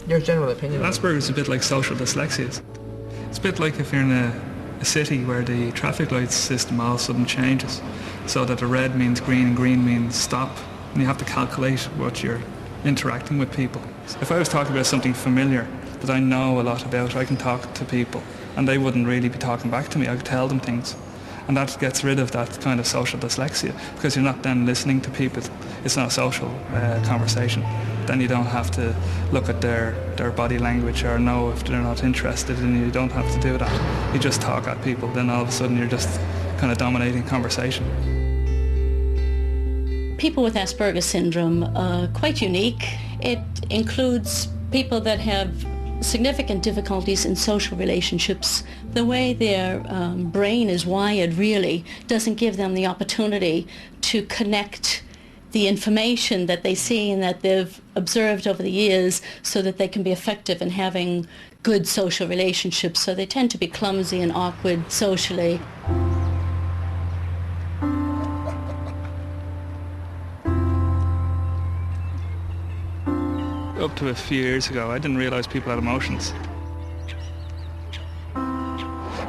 Your general opinion? Asperger's is a bit like social dyslexia. It's a bit like if you're in a city where the traffic light system all of a sudden changes, so that the red means green and green means stop, and you have to calculate what you're interacting with people. If I was talking about something familiar that I know a lot about, I can talk to people and they wouldn't really be talking back to me. I could tell them things. And that gets rid of that kind of social dyslexia, because you're not then listening to people. It's not a social conversation. Then you don't have to look at their body language or know if they're not interested, and you don't have to do that. You just talk at people, then all of a sudden you're just kind of dominating conversation. People with Asperger Syndrome are quite unique. It includes people that have significant difficulties in social relationships. The way their brain is wired really doesn't give them the opportunity to connect the information that they see and that they've observed over the years so that they can be effective in having good social relationships. So they tend to be clumsy and awkward socially. Up to a few years ago, I didn't realise people had emotions.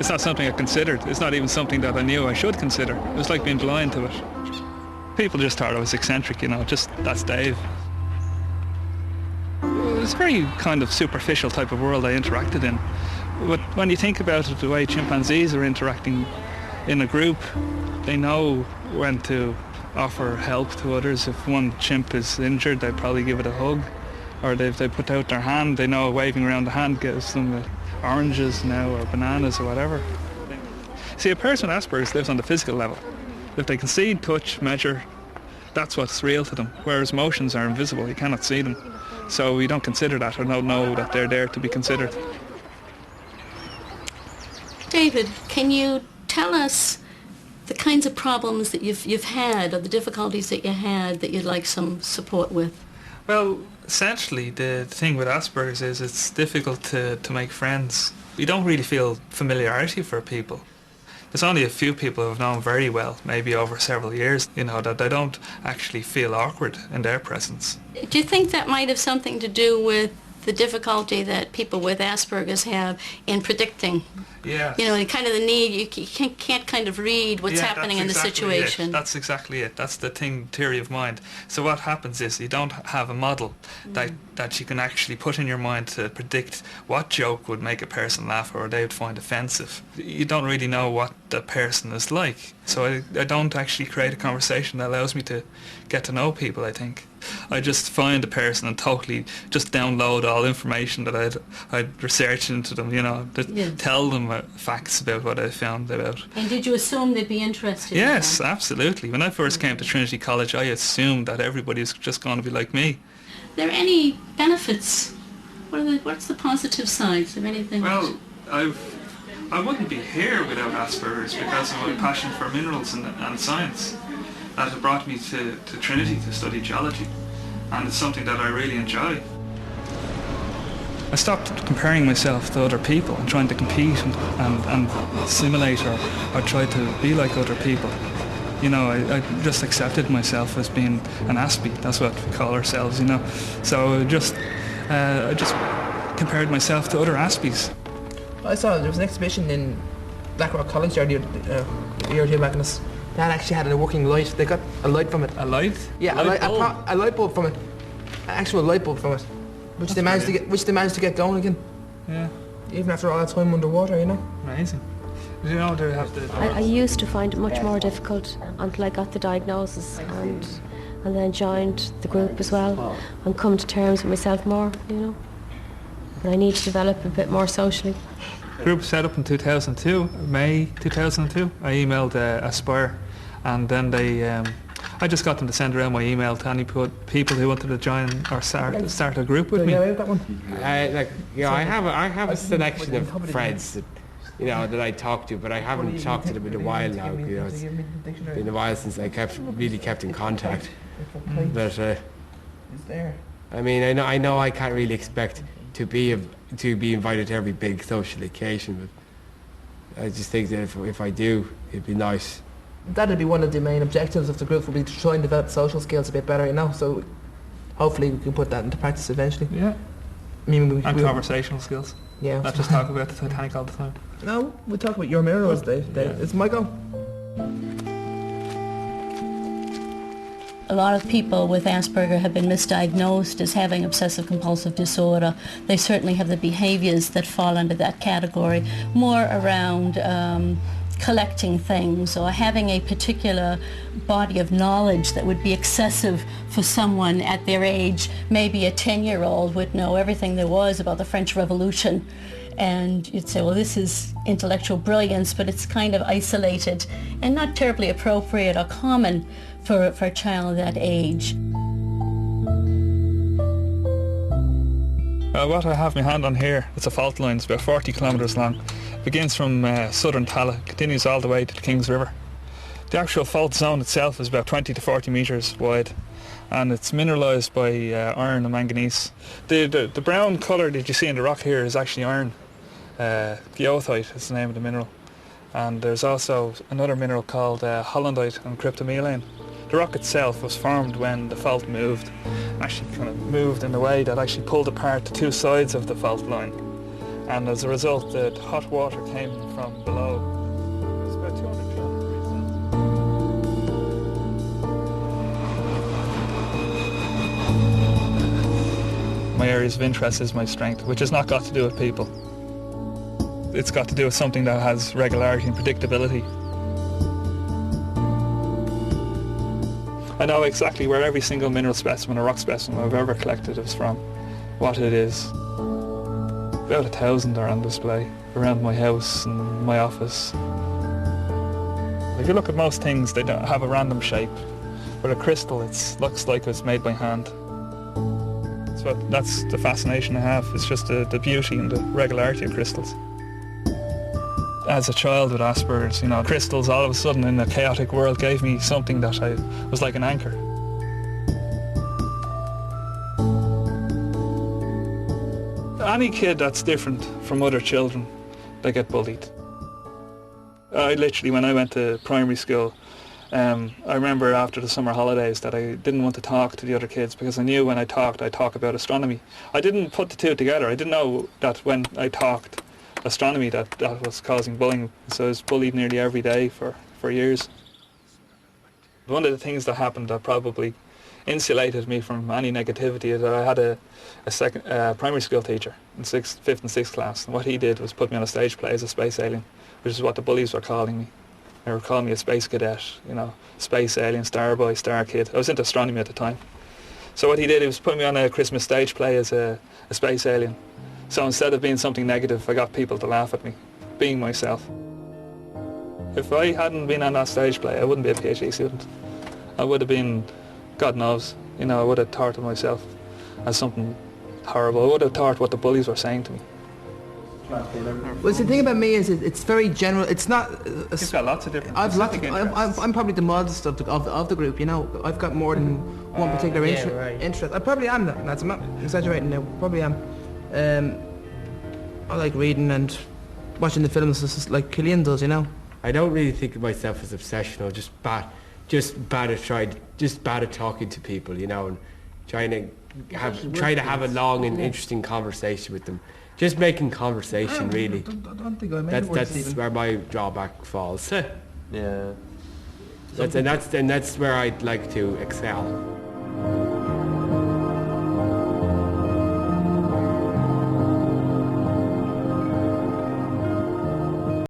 It's not something I considered. It's not even something that I knew I should consider. It was like being blind to it. People just thought I was eccentric, you know, just that's Dave. It was a very kind of superficial type of world I interacted in. But when you think about it, the way chimpanzees are interacting in a group, they know when to offer help to others. If one chimp is injured, they probably give it a hug. Or if they put out their hand, they know waving around the hand gives them oranges now or bananas or whatever. See, a person with Asperger's lives on the physical level. If they can see, touch, measure, that's what's real to them. Whereas emotions are invisible, you cannot see them. So we don't consider that or don't know that they're there to be considered. David, can you tell us the kinds of problems that you've had or the difficulties that you had that you'd like some support with? Well, essentially the thing with Asperger's is it's difficult to make friends. You don't really feel familiarity for people. There's only a few people who have known very well, maybe over several years, you know, that they don't actually feel awkward in their presence. Do you think that might have something to do with the difficulty that people with Asperger's have in predicting? Yeah. You know, kind of the need, you can't kind of read what's happening in the situation. That's exactly it. That's the theory of mind. So what happens is you don't have a model that you can actually put in your mind to predict what joke would make a person laugh or they would find offensive. You don't really know what the person is like. So I don't actually create a conversation that allows me to get to know people, I think. I just find a person and totally just download all information that I'd researched into them, you know, tell them facts about what I found about. And did you assume they'd be interested? Yes, absolutely. When I first came to Trinity College, I assumed that everybody was just going to be like me. Are there any benefits? What's the positive sides of anything? Well, I wouldn't be here without Asperger's because of my passion for minerals and science. That had brought me to Trinity to study geology, and it's something that I really enjoy. I stopped comparing myself to other people and trying to compete and simulate or try to be like other people. You know, I just accepted myself as being an Aspie. That's what we call ourselves, you know. So I just compared myself to other Aspies. I saw there was an exhibition in Blackrock College a year or two back in this. That actually had a working light. They got a light from it. A light? Yeah, a light bulb from it. An actual light bulb from it, which they managed to get going again. Yeah. Even after all that time underwater, you know. Amazing. You know, they have the. I used to find it much more difficult until I got the diagnosis and then joined the group as well and come to terms with myself more, you know. But I need to develop a bit more socially. Group set up in 2002, May 2002. I emailed Aspire, and then they, I just got them to send around my email to any people who wanted to join or start a group with me. Yeah, that one. I have a selection of friends that, you know, that I talk to, but I haven't talked to them in a while now. You know, it's been a while since I really kept in contact. But I mean, I know I can't really expect to be invited to every big social occasion, but I just think that if I do, it'd be nice. That'd be one of the main objectives of the group, would be to try and develop social skills a bit better, you know, so hopefully we can put that into practice eventually. Yeah. I mean, And conversational skills. Yeah. Not just talk about the Titanic all the time. No, we talk about your mirrors, Dave. It's my go. A lot of people with Asperger have been misdiagnosed as having obsessive compulsive disorder. They certainly have the behaviors that fall under that category, more around collecting things or having a particular body of knowledge that would be excessive for someone at their age. Maybe a 10-year-old would know everything there was about the French Revolution, and you'd say, well, this is intellectual brilliance, but it's kind of isolated and not terribly appropriate or common for a child that age. What I have my hand on here, it's a fault line. It's about 40 kilometres long. It begins from southern Tala, continues all the way to the Kings River. The actual fault zone itself is about 20 to 40 metres wide, and it's mineralised by iron and manganese. The brown colour that you see in the rock here is actually iron. Goethite is the name of the mineral. And there's also another mineral called hollandite and cryptomelaine. The rock itself was formed when the fault moved, actually kind of moved in a way that actually pulled apart the two sides of the fault line. And as a result, the hot water came from below. It's about 200 degrees. My areas of interest is my strength, which has not got to do with people. It's got to do with something that has regularity and predictability. I know exactly where every single mineral specimen or rock specimen I've ever collected is from, what it is. About 1,000 are on display around my house and my office. If you look at most things, they don't have a random shape. But a crystal, it looks like it's made by hand. So that's the fascination I have. It's just the beauty and the regularity of crystals. As a child with Asperger's, you know, crystals all of a sudden in a chaotic world gave me something that was like an anchor. Any kid that's different from other children, they get bullied. I literally, when I went to primary school, I remember after the summer holidays that I didn't want to talk to the other kids because I knew when I talked, I'd talk about astronomy. I didn't put the two together. I didn't know that when I talked astronomy that was causing bullying, so I was bullied nearly every day for years. One of the things that happened that probably insulated me from any negativity is that I had a primary school teacher in 5th and 6th class, and what he did was put me on a stage play as a space alien, which is what the bullies were calling me. They were calling me a space cadet, you know, space alien, star boy, star kid. I was into astronomy at the time. So what he did, he was putting me on a Christmas stage play as a space alien. So instead of being something negative, I got people to laugh at me, being myself. If I hadn't been on that stage play, I wouldn't be a PhD student. I would have been, God knows, you know, I would have thought of myself as something horrible. I would have thought what the bullies were saying to me. Well, the thing about me is it's very general. It's not. You've got lots of different. I'm probably the modest of the group. You know, I've got more than one particular interest. I probably am. That's I'm not exaggerating now. Probably am. I like reading and watching the films just like Killian does. You know. I don't really think of myself as obsessional. Just bad at talking to people. You know, and trying to have a long and interesting conversation with them. Just making conversation, really. I don't think I made That's where my drawback falls. Yeah. And that's where I'd like to excel.